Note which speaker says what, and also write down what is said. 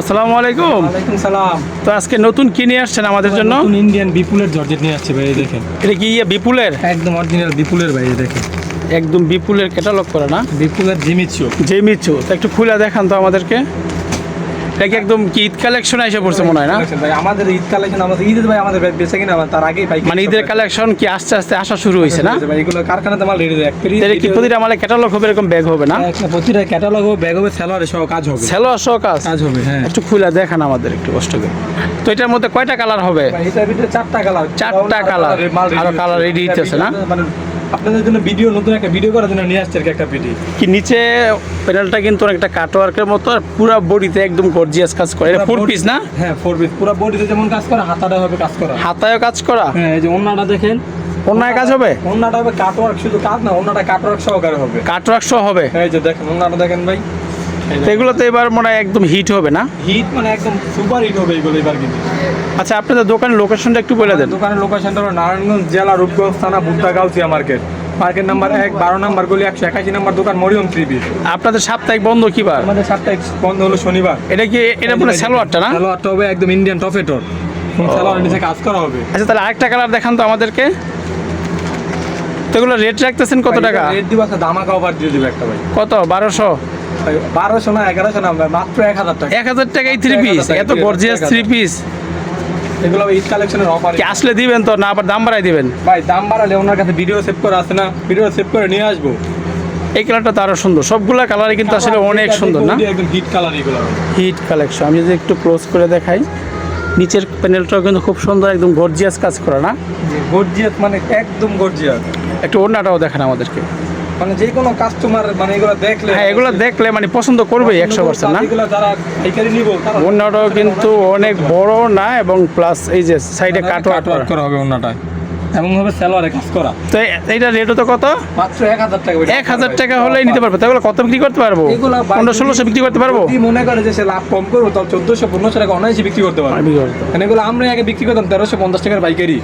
Speaker 1: আসসালামু আলাইকুম।
Speaker 2: ওয়ালাইকুম সালাম।
Speaker 1: তো আজকে নতুন কি নিয়ে আসছেন আমাদের জন্য?
Speaker 2: নতুন ইন্ডিয়ান বিপুলের জর্জেট নিয়ে আসছে ভাই, এই দেখেন।
Speaker 1: এটা কি বিপুলের?
Speaker 2: একদম অরিজিনাল বিপুলের ভাই, এই দেখেন।
Speaker 1: একদম বিপুলের ক্যাটালগ করা না?
Speaker 2: বিপুলের জিমিচু।
Speaker 1: জেমিচু তো একটু খুলে দেখান তো আমাদেরকে। এটা কি একদম কি ঈদ কালেকশন এসে পড়ছে মনে হয় না?
Speaker 2: ভাই আমাদের ঈদ কালেকশন, আমাদের ঈদের ভাই আমাদের বেঁচে কিনা তার আগেই ভাই,
Speaker 1: মানে ঈদের কালেকশন কি আস্তে আস্তে আসা শুরু হয়েছে না?
Speaker 2: ভাই এগুলো কারখানাতে মাল রেডি।
Speaker 1: এটা কি প্রতিটা মালে ক্যাটালগ হবে, এরকম ব্যাগ হবে না?
Speaker 2: প্রতিটা ক্যাটালগ হবে, ব্যাগ হবে, সেলারে সহ কাজ হবে।
Speaker 1: সেলোয়ার সহ কাজ
Speaker 2: হবে, হ্যাঁ।
Speaker 1: একটু খুলে দেখান আমাদের একটু কষ্ট করে। তো এটার মধ্যে কয়টা কালার হবে?
Speaker 2: ভাই এটার ভিতরে চারটা কালার।
Speaker 1: আরো কালার রেডি হচ্ছে না?
Speaker 2: মানে আপনাদের জন্য ভিডিও, নতুন একটা ভিডিও করার জন্য নিয়ে আসছে একটা ভিডিও।
Speaker 1: কি নিচে প্যানেলটা কিন্তু একটা কাটওয়ার্কের মতো, আর পুরো বডিতে একদম গর্জিয়াস কাজ করে। এটা 4 পিস না?
Speaker 2: হ্যাঁ 4 পিস, পুরো বডিতে যেমন কাজ করা, হাতাটা হবে কাজ করা।
Speaker 1: হাতায়ও কাজ করা?
Speaker 2: হ্যাঁ, এই যে ওন্নাটা দেখেন।
Speaker 1: ওন্নায় কাজ হবে?
Speaker 2: ওন্নাটা হবে কাটওয়ার্ক, শুধু কাজ না, ওন্নাটা কাটওয়ার্ক সহকারে হবে।
Speaker 1: কাটওয়ার্ক সহ হবে?
Speaker 2: এই যে দেখেন ওন্নাটা দেখেন ভাই।
Speaker 1: তো এগুলো তো এবার মনে হয় একদম হিট হবে না?
Speaker 2: হিট মানে একদম সুপার হিট হবে এগুলো এবার কিন্তু।
Speaker 1: আচ্ছা, আপনাদের দোকানের লোকেশনটা একটু বলে দেন।
Speaker 2: দোকানের লোকেশনটা হলো নারায়ণগঞ্জ জেলা, রূপগঞ্জ থানা, বুদ্ধা-গাউছিয়া মার্কেট। মার্কেট নাম্বার 1, 12 নম্বর গলি, 181 নম্বর দোকান, মরিয়ম 3 পিস।
Speaker 1: আপনাদের সাপ্তাহিক বন্ধ কি বার?
Speaker 2: আমাদের সাপ্তাহিক বন্ধ হলো শনিবার।
Speaker 1: এটা কি এটা পুরো সালোয়ারটা না?
Speaker 2: সালোয়ারটা হবে একদম ইন্ডিয়ান টপেটর, সালোয়ারের নিচে কাজ করা হবে।
Speaker 1: আচ্ছা, তাহলে আরেকটা কালার দেখান তো আমাদেরকে। তো এগুলো রেট রাখতেছেন কত টাকা?
Speaker 2: রেট দিব আছে, ধামাকা অফার দিয়ে দিব একটা ভাই।
Speaker 1: কত? 1200?
Speaker 2: 1200 না, 1100 না ভাই, মাত্র 1000 টাকা।
Speaker 1: 1000 টাকায় 3 পিস? এত গর্জিয়াস 3 পিস
Speaker 2: এগুলো ঈদ কালেকশনের অফার।
Speaker 1: কি আসলে দিবেন তো, না আবার দাম বাড়াই দিবেন?
Speaker 2: ভাই দাম বাড়ালে ওনার কাছে ভিডিও সেভ করা আছে না, ভিডিও সেভ করে নিয়ে আসবো।
Speaker 1: এই কালারটা তো আরো সুন্দর, সবগুলা কালারই কিন্তু আসলে অনেক সুন্দর না?
Speaker 2: একদম হিট কালার এগুলো।
Speaker 1: Hit collection. আমি যদি একটু ক্লোজ করে দেখাই, নিচের প্যানেলটাও কিন্তু খুব সুন্দর, একদম গর্জিয়াস কাজ করা না?
Speaker 2: গর্জিয়াস মানে একদম গর্জিয়াস।
Speaker 1: একটু ওড়নাটাও দেখান আমাদেরকে।
Speaker 2: মানে যে কোনো কাস্টমার মানে এগুলো দেখলে,
Speaker 1: হ্যাঁ, এগুলো দেখলে মানে পছন্দ করবে 100% না?
Speaker 2: এগুলো যারা পাইকারি নিব তারা
Speaker 1: ওড়নাটাও কিন্তু অনেক বড় না, এবং প্লাস এই যে সাইডে কাটওয়ার্ক
Speaker 2: করা হবে ওন্নাটায়, এমন ভাবে সেলোয়ারে কাজ করা।
Speaker 1: তো এইটা রেটও তো কত?
Speaker 2: মাত্র 1000 টাকা।
Speaker 1: 1000 টাকা হলেই নিতে পারবো। তাহলে কত বিক্রি করতে পারবো? 1500-1600 বিক্রি করতে পারবো?
Speaker 2: যদি মনে করে যে সে লাভ কম করবো, তাহলে 1400-1500 টাকা অনায়াসে বিক্রি করতে পারবো। মানে এগুলো আমরা আগে বিক্রি করতাম 1350 টাকার পাইকারি।